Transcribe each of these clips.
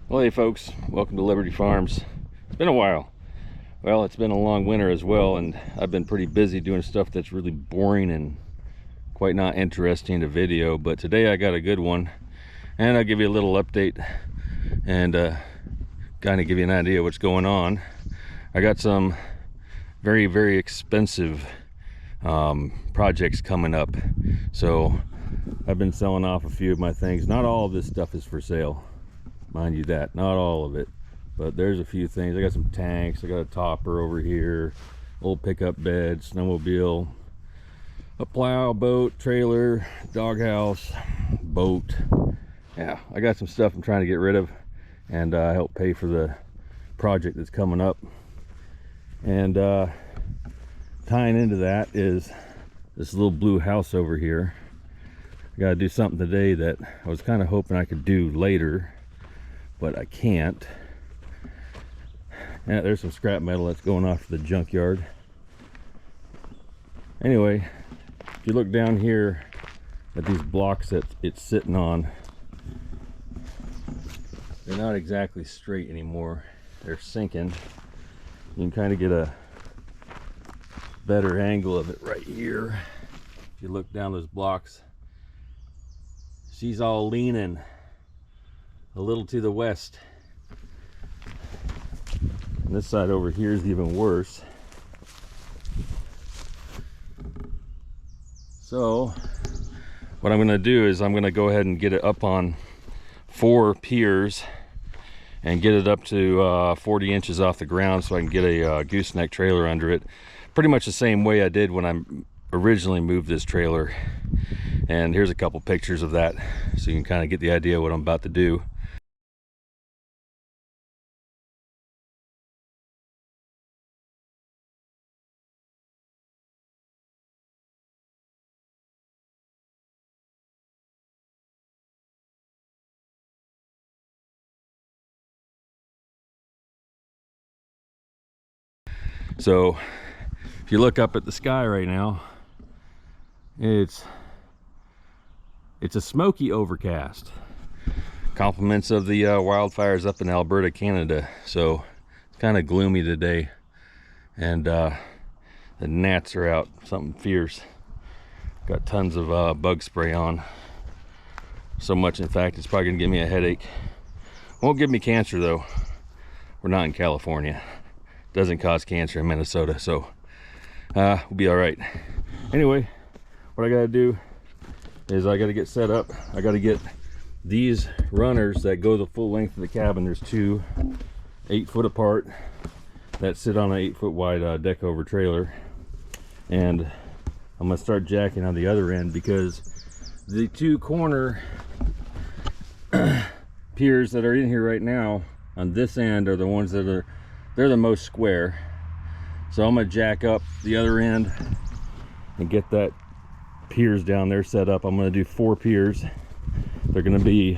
Well, hey folks, welcome to Liberty Farms. It's been a while. Well, it's been a long winter as well, and I've been pretty busy doing stuff that's really boring and quite not interesting to video, but today I got a good one, and I'll give you a little update and kind of give you an idea what's going on. I got some very expensive projects coming up, so I've been selling off a few of my things. Not all of this stuff is for sale, mind you, that not all of it, but there's a few things. I got some tanks, I got a topper over here, old pickup bed, snowmobile, a plow, boat, trailer, doghouse, boat. Yeah, I got some stuff I'm trying to get rid of and help pay for the project that's coming up. And tying into that is this little blue house over here. I gotta do something today that I was kind of hoping I could do later, but I can't. Yeah, there's some scrap metal that's going off to the junkyard. Anyway, if you look down here at these blocks that it's sitting on, they're not exactly straight anymore. They're sinking. You can kind of get a better angle of it right here. If you look down those blocks, she's all leaning a little to the west. And this side over here is even worse. So what I'm going to do is I'm going to go ahead and get it up on 4 piers and get it up to 40 inches off the ground so I can get a gooseneck trailer under it. Pretty much the same way I did when I originally moved this trailer. And here's a couple pictures of that so you can kind of get the idea of what I'm about to do. So if you look up at the sky right now, it's a smoky overcast. Compliments of the wildfires up in Alberta, Canada. So it's kind of gloomy today, and the gnats are out, something fierce. Got tons of bug spray on. So much, in fact, it's probably gonna give me a headache. Won't give me cancer though. We're not in California. Doesn't cause cancer in Minnesota, so we'll be all right. Anyway, what I gotta do is I gotta get set up. I gotta get these runners that go the full length of the cabin. There's 2 8 foot apart that sit on an 8 foot wide deck over trailer, and I'm gonna start jacking on the other end because the 2 corner piers that are in here right now on this end are the ones that are, they're the most square. So I'm gonna jack up the other end and get that piers down there set up. I'm gonna do 4 piers. They're gonna be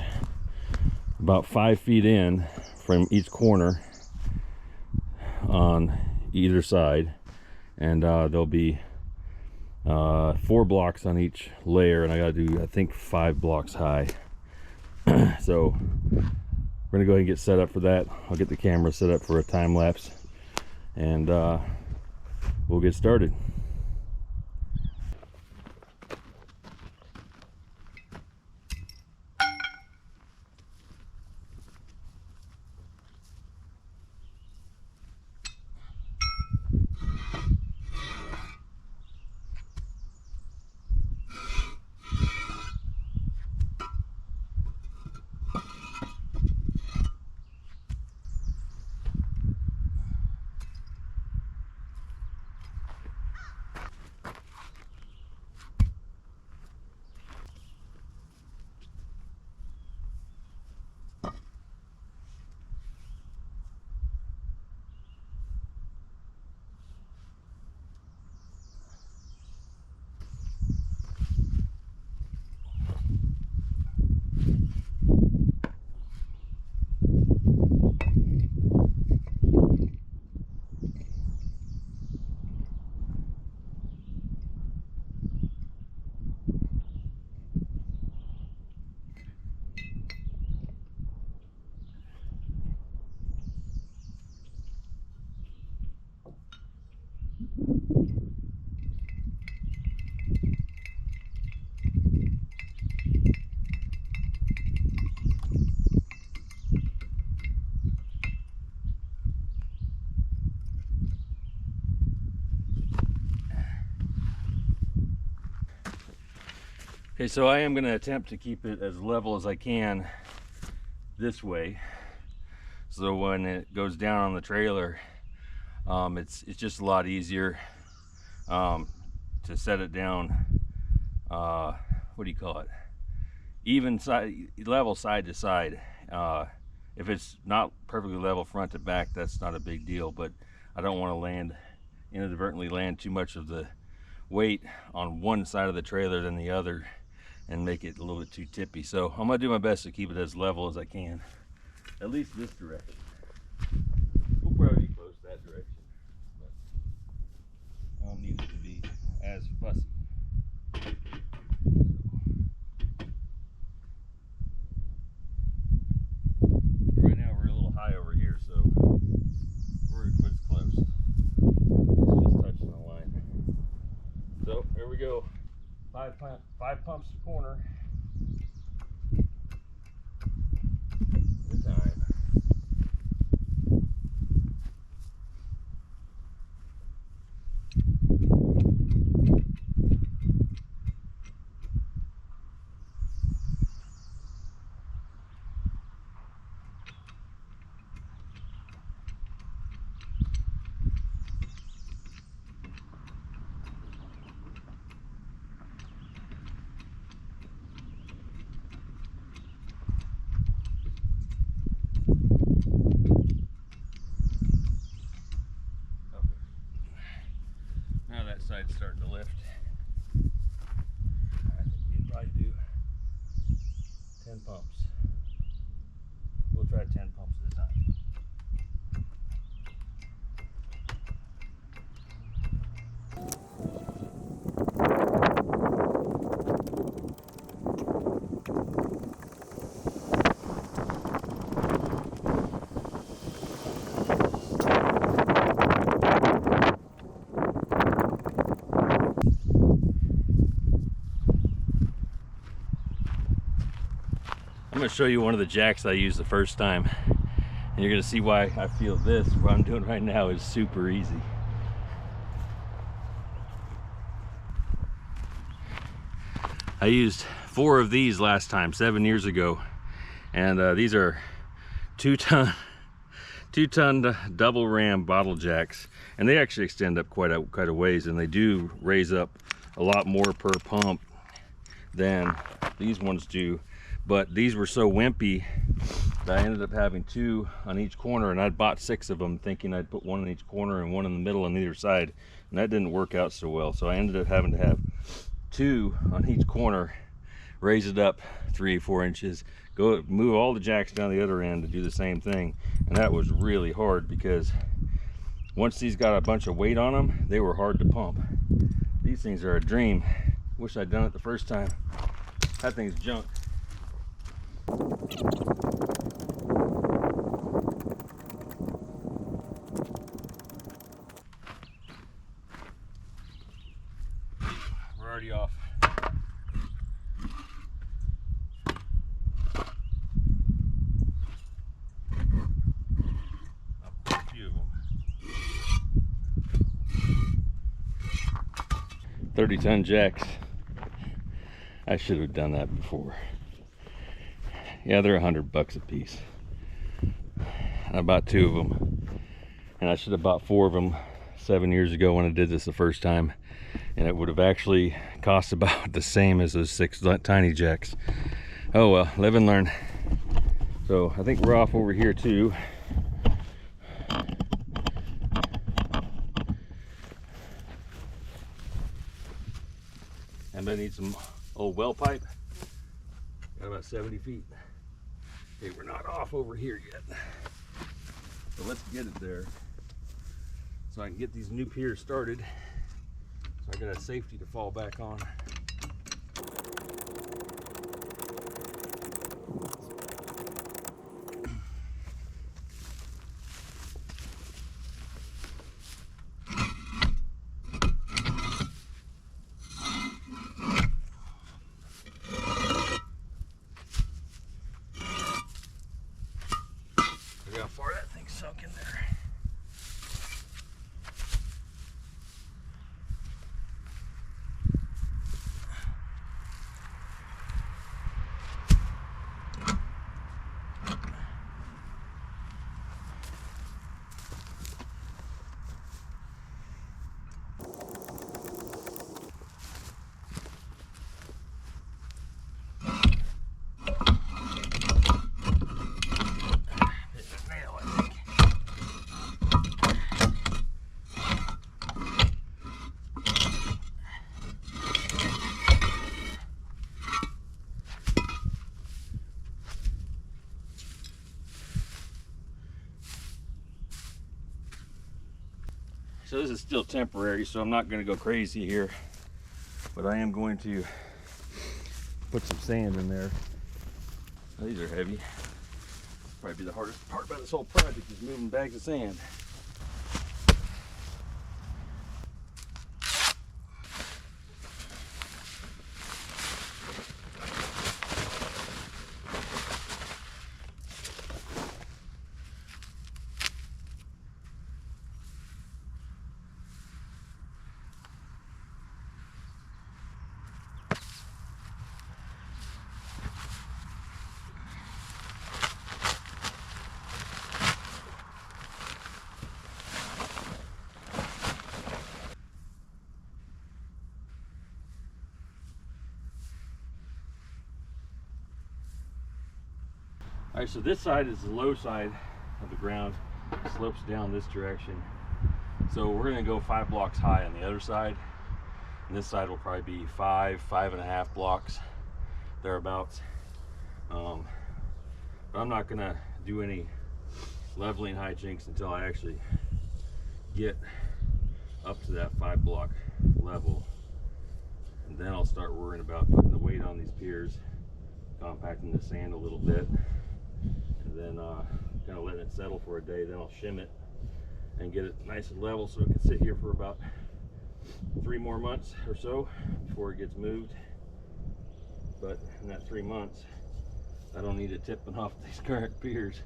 about 5 feet in from each corner on either side, and there'll be 4 blocks on each layer, and I gotta do, I think, 5 blocks high. So we're gonna go ahead and get set up for that. I'll get the camera set up for a time lapse, and we'll get started. Okay, so I am going to attempt to keep it as level as I can this way, so when it goes down on the trailer, it's just a lot easier to set it down. What do you call it? Even side, level side to side. If it's not perfectly level front to back, that's not a big deal, but I don't want to inadvertently land too much of the weight on one side of the trailer than the other and make it a little bit too tippy. So I'm gonna do my best to keep it as level as I can, at least this direction. We'll probably be close that direction, but I don't need it to be as fussy. Right now we're a little high over here, so we're close. It's just touching the line. So here we go. Five pumps a corner. At a time. Now that side's starting to lift. I think we can probably do 10 pumps. We'll try 10 pumps at a time. I'm going to show you one of the jacks I used the first time, and you're going to see why I feel what I'm doing right now is super easy. I used 4 of these last time, 7 years ago, and these are 2-ton double ram bottle jacks, and they actually extend up quite a ways, and they do raise up a lot more per pump than these ones do. But these were so wimpy that I ended up having 2 on each corner, and I'd bought 6 of them thinking I'd put 1 in each corner and 1 in the middle on either side, and that didn't work out so well. So I ended up having to have 2 on each corner, raise it up 3 or 4 inches, go move all the jacks down the other end to do the same thing. And that was really hard, because once these got a bunch of weight on them, they were hard to pump. These things are a dream. Wish I'd done it the first time. That thing's junk. We're already off. A few of them. 30-ton jacks. I should have done that before. Yeah, they're $100 a piece. I bought 2 of them, and I should have bought 4 of them 7 years ago when I did this the first time, and it would have actually cost about the same as those 6 tiny jacks. Oh well, live and learn. So I think we're off over here too. And I need some old well pipe. Got about 70 feet. Okay, we're not off over here yet. So let's get it there so I can get these new piers started. So I got a safety to fall back on. Look how far that thing's sunk in there. So this is still temporary, so I'm not going to go crazy here, but I am going to put some sand in there. Oh, these are heavy. Probably be the hardest part about this whole project is moving bags of sand. All right, so this side is the low side of the ground. It slopes down this direction. So we're gonna go 5 blocks high on the other side. And this side will probably be 5.5 blocks, thereabouts. But I'm not gonna do any leveling hijinks until I actually get up to that 5 block level. And then I'll start worrying about putting the weight on these piers, compacting the sand a little bit, and then kind of letting it settle for a day. Then I'll shim it and get it nice and level so it can sit here for about 3 more months or so before it gets moved. But in that 3 months, I don't need it tipping off these current piers.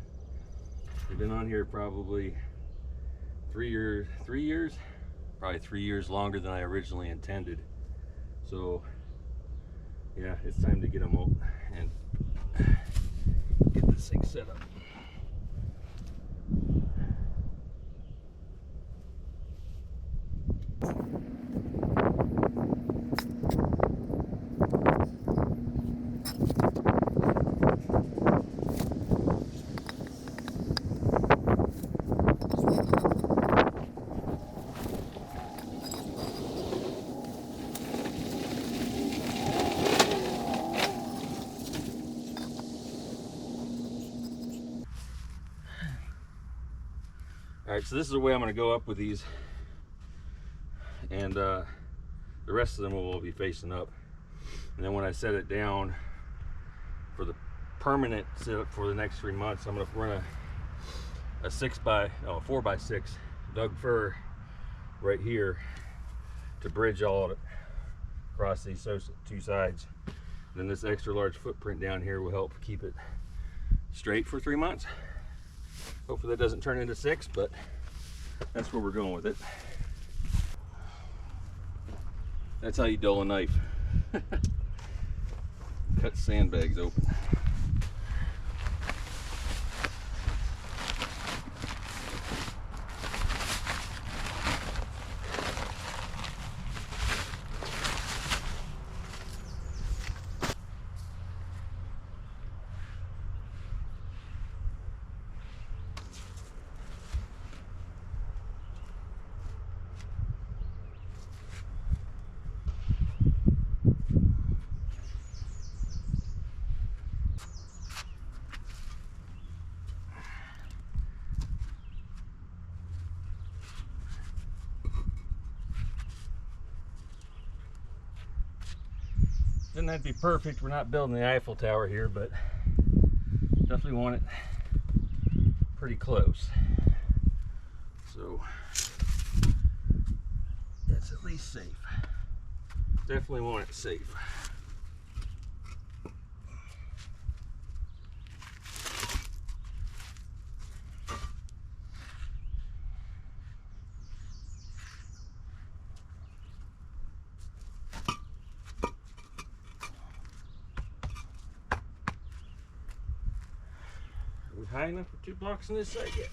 They've been on here probably 3 years, probably 3 years longer than I originally intended. So yeah, it's time to get them out and get this thing set up. All right, so this is the way I'm going to go up with these, and the rest of them will be facing up. And then when I set it down for the permanent setup for the next 3 months, I'm going to run a 4x6 Doug fir right here to bridge all of it across these 2 sides. And then this extra large footprint down here will help keep it straight for 3 months. Hopefully that doesn't turn into 6, but that's where we're going with it. That's how you dull a knife. Cut sandbags open. Then that'd be perfect. We're not building the Eiffel Tower here, but definitely want it pretty close. So that's at least safe. Definitely want it safe. High enough for 2 blocks on this side yet?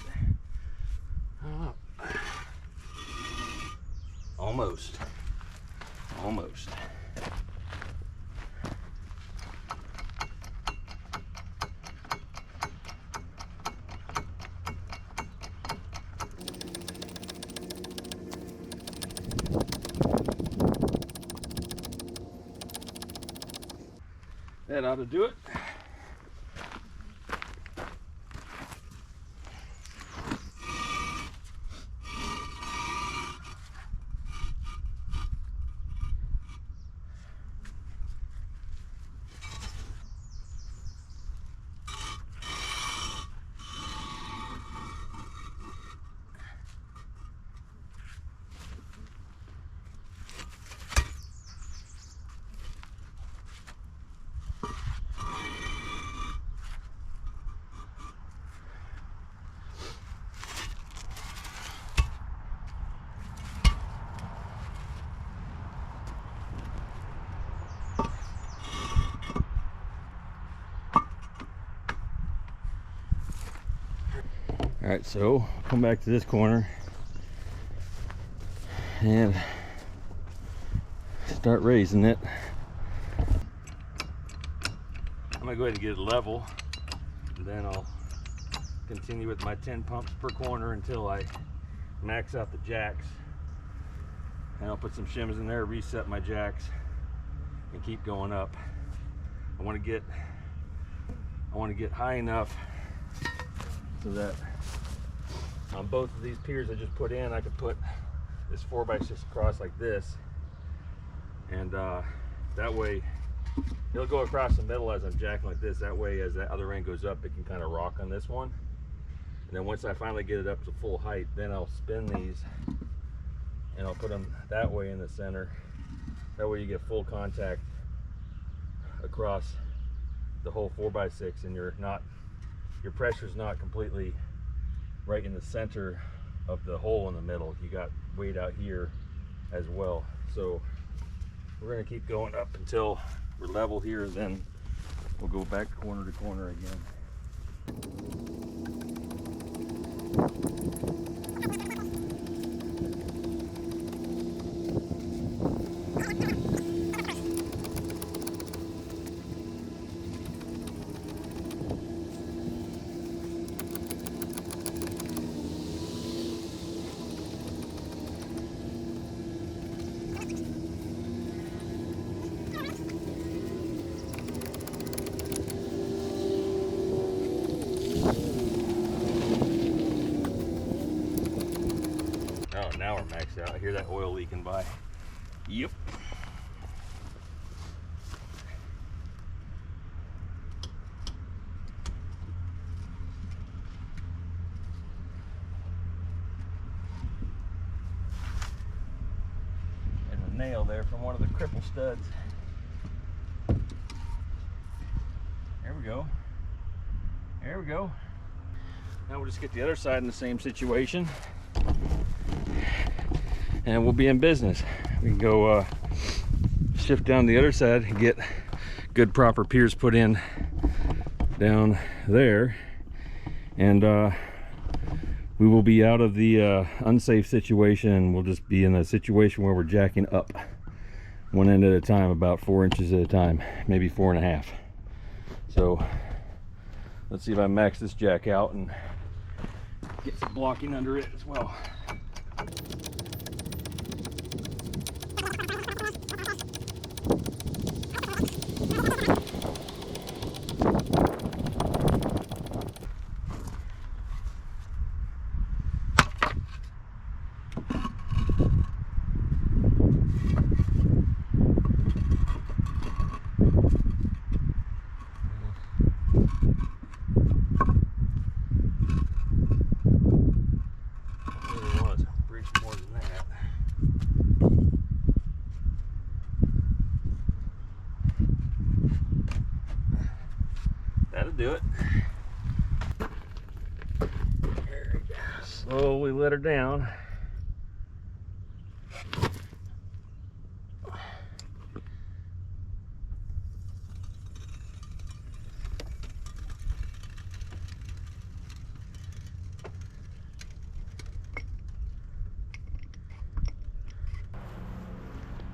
Almost. Almost. That ought to do it. All right, so come back to this corner and start raising it. I'm gonna go ahead and get it level, and then I'll continue with my 10 pumps per corner until I max out the jacks. And I'll put some shims in there, reset my jacks, and keep going up. I want to get high enough so that on both of these piers I just put in, I could put this 4x6 across like this, and that way it'll go across the middle as I'm jacking like this. That way, as that other end goes up, it can kind of rock on this one. And then once I finally get it up to full height, then I'll spin these and I'll put them that way in the center. That way you get full contact across the whole 4x6, and your pressure's not completely right in the center of the hole in the middle. You got weight out here as well. So we're going to keep going up until we're level here, and then we'll go back corner to corner again. Oh, now we're maxed out. I hear that oil leaking by. Yep. There's a nail there from one of the cripple studs. There we go. There we go. Now we'll just get the other side in the same situation, and we'll be in business. We can go shift down the other side and get good proper piers put in down there, and we will be out of the unsafe situation, and we'll just be in a situation where we're jacking up one end at a time, about 4 inches at a time, maybe 4.5. So let's see if I max this jack out and get some blocking under it as well. That'll do it. There we go. Slowly let her down.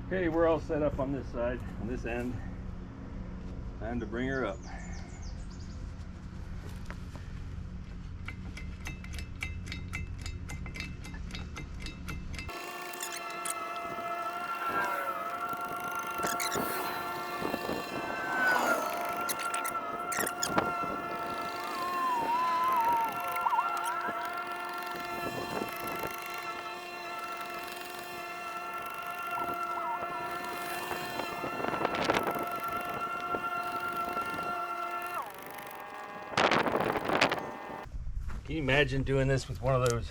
Okay, we're all set up on this side, on this end. Time to bring her up. Can you imagine doing this with one of those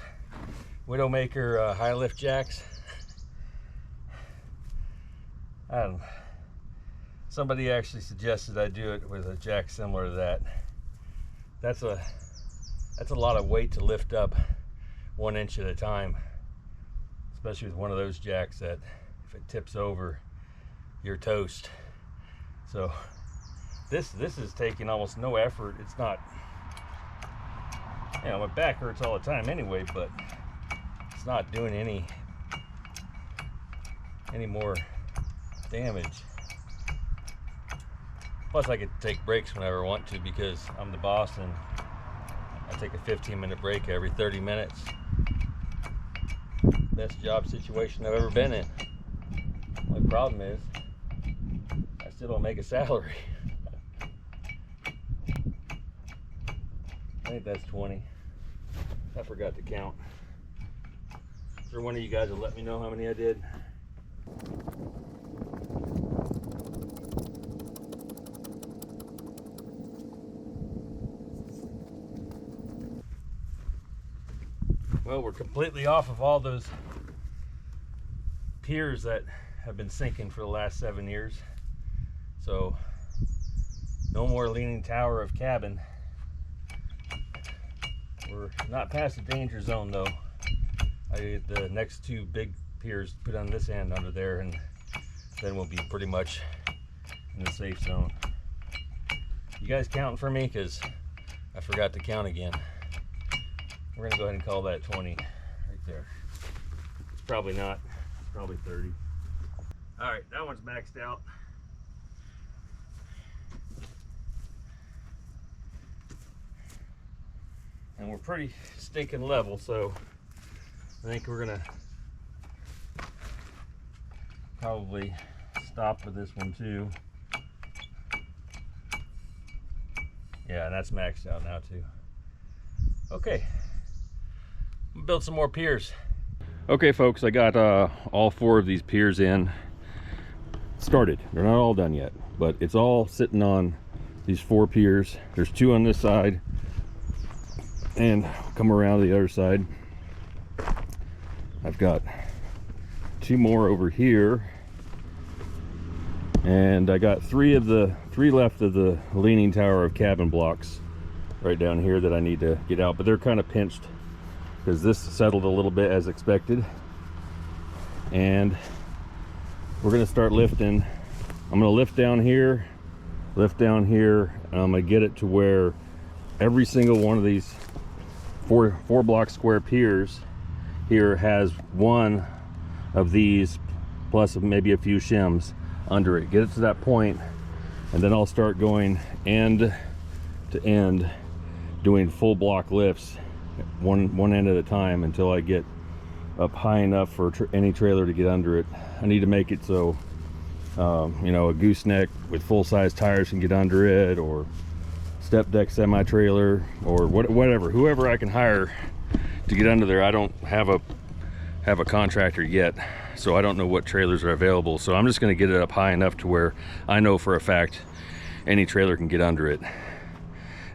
Widowmaker high lift jacks? I don't know. Somebody actually suggested I do it with a jack similar to that. That's a lot of weight to lift up 1 inch at a time, especially with one of those jacks that if it tips over, you're toast. So this is taking almost no effort. It's not You know, my back hurts all the time anyway, but it's not doing any more damage. Plus I could take breaks whenever I want to because I'm the boss and I take a 15-minute break every 30 minutes. Best job situation I've ever been in. My problem is I still don't make a salary. I think that's 20. I forgot to count. Is there one of you guys will let me know how many I did? Well, we're completely off of all those piers that have been sinking for the last 7 years. So no more leaning tower of cabin. We're not past the danger zone though. I get the next two big piers put on this end under there, and then we'll be pretty much in the safe zone. You guys counting for me? Because I forgot to count again. We're gonna go ahead and call that 20 right there. It's probably not, it's probably 30. All right, that one's maxed out. And we're pretty stinking level, so I think we're gonna probably stop with this one too. Yeah, and that's maxed out now too. Okay, build some more piers. Okay folks, I got all 4 of these piers in started. They're not all done yet, but it's all sitting on these 4 piers. There's 2 on this side and come around to the other side. I've got 2 more over here, and I got 3 left of the leaning tower of cabin blocks right down here that I need to get out, but they're kind of pinched because this settled a little bit as expected. And we're gonna start lifting. I'm gonna lift down here, and I'm gonna get it to where every single one of these four block square piers here has one of these plus maybe a few shims under it. Get it to that point, and then I'll start going end to end doing full block lifts, one end at a time, until I get up high enough for any trailer to get under it. I need to make it so you know, a gooseneck with full-size tires can get under it, or step deck semi-trailer, or whatever, whoever I can hire to get under there. I don't have a contractor yet, so I don't know what trailers are available, so I'm just going to get it up high enough to where I know for a fact any trailer can get under it,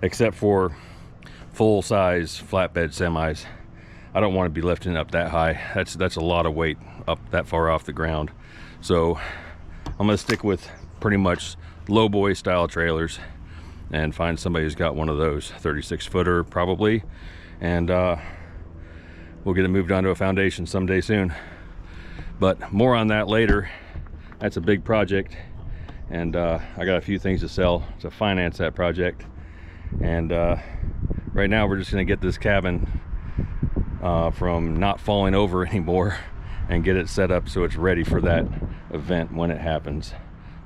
except for full-size flatbed semis. I don't want to be lifting up that high. That's a lot of weight up that far off the ground. So I'm going to stick with pretty much low boy style trailers and find somebody who's got one of those, 36 footer probably, and we'll get it moved onto a foundation someday soon. But more on that later. That's a big project, and I got a few things to sell to finance that project. And right now we're just going to get this cabin from not falling over anymore and get it set up so it's ready for that event when it happens.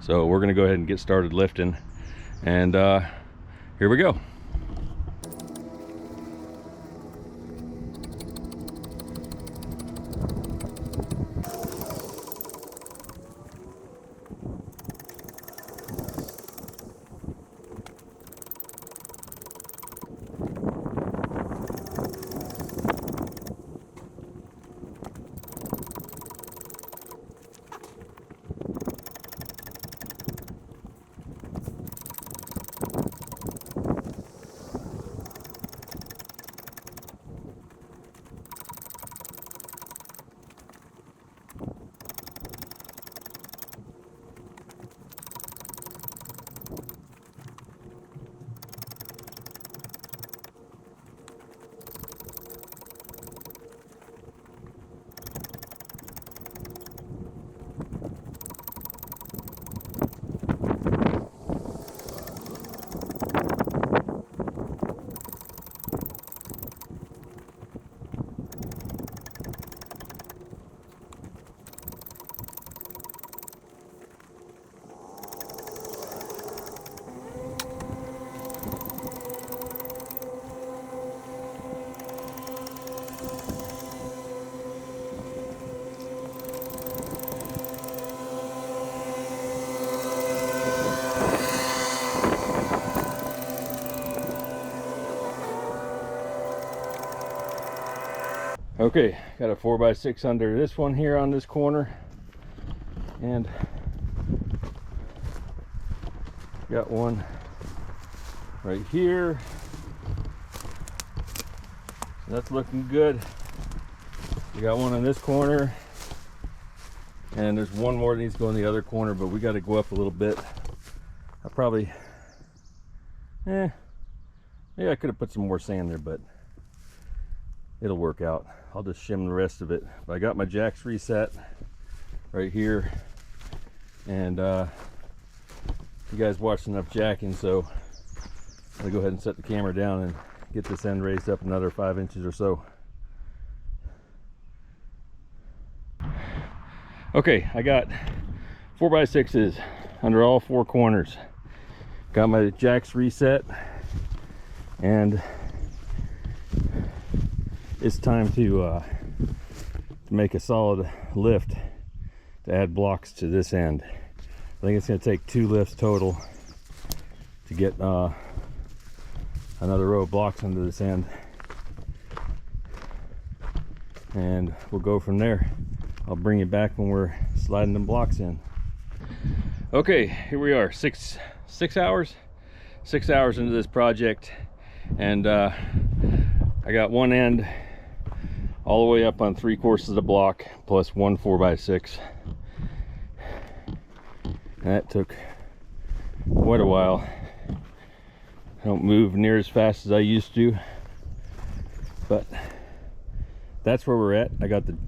So we're going to go ahead and get started lifting, and here we go. Okay, got a 4x6 under this one here on this corner, and got one right here. So that's looking good. We got one in this corner, and there's one more that needs to go in the other corner, but we got to go up a little bit. I probably, maybe I could have put some more sand there, but it'll work out. I'll just shim the rest of it. But I got my jacks reset right here, and you guys watched enough jacking, so I'm gonna go ahead and set the camera down and get this end raised up another 5 inches or so. Okay, I got 4x6s under all 4 corners. Got my jacks reset, and it's time to make a solid lift to add blocks to this end. I think it's going to take 2 lifts total to get another row of blocks into this end, and we'll go from there. I'll bring you back when we're sliding them blocks in. Okay, here we are, 6 hours into this project, and I got one end all the way up on 3/4 of block plus 1 4x6. And that took quite a while. I don't move near as fast as I used to, but that's where we're at. I got the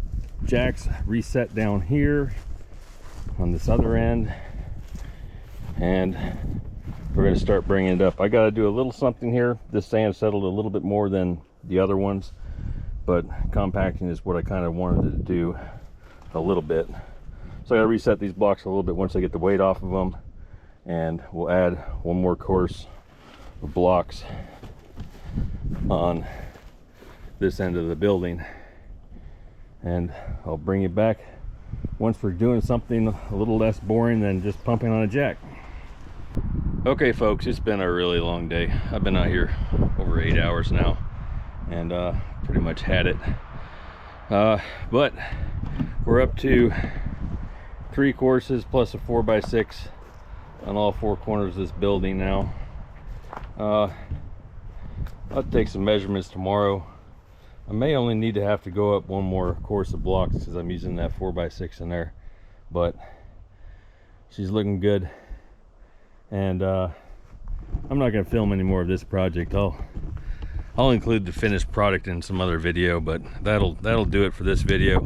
jacks reset down here on this other end, and we're going to start bringing it up. I got to do a little something here. This sand settled a little bit more than the other ones, but compacting is what I kind of wanted to do a little bit. So I got to reset these blocks a little bit once I get the weight off of them, and we'll add one more course of blocks on this end of the building, and I'll bring you back once we're doing something a little less boring than just pumping on a jack. Okay folks, it's been a really long day. I've been out here over 8 hours now, and pretty much had it, but we're up to 3 courses plus a 4x6 on all 4 corners of this building now. I'll take some measurements tomorrow. I may only need to have to go up one more course of blocks because I'm using that 4x6 in there, but she's looking good, and I'm not going to film any more of this project. I'll include the finished product in some other video, but that'll do it for this video.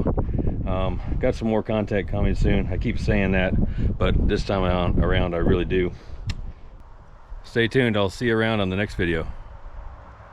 Got some more content coming soon. I keep saying that, but this time around I really do. Stay tuned. I'll see you around on the next video.